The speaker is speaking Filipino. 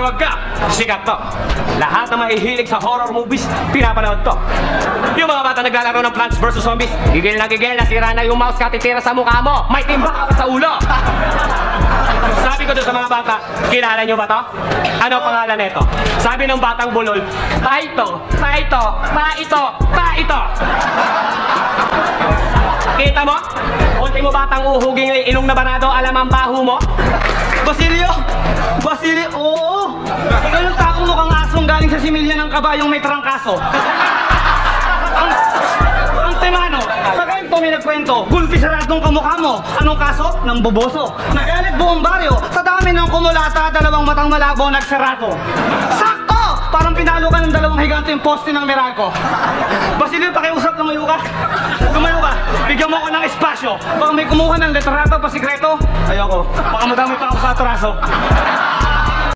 wag ka. Sikat to. Lahat na mahihilig sa horror movies, pinapanood to. Yung mga bata naglalaro ng Plants vs. Zombies, gigil, nasira na yung mouse katitira sa mukha mo. May timba ka sa ulo. Sabi ko doon sa mga bata, kilala nyo ba to? Ano pangalan nito? Sabi ng batang bulol, paito, paito, paito, paito. Kita mo? Ultimo batang uhuging ilong na barado, alam ang baho mo? Basilio! Basilio! Oo! Ikaw yung taong mukhang asong galing sa similya ng kabayong may trangkaso. Ang temano, sa kwento may nagkwento, gulpi saradong kamukha mo. Anong kaso? Nang boboso. Nagalit buong baryo, sa dami ng kumulata, dalawang matang malabo nagsarado. Sakto! Parang pinalo ka ng dalawang higante yung poste ng Meralco. Basilio, pakiusap, lumayo ka. Lumayo ka. Bigyan mo ako ng espasyo. Baka may kumuha ng litrato pa sikreto. Ayoko. Baka madami pa ako sa atraso.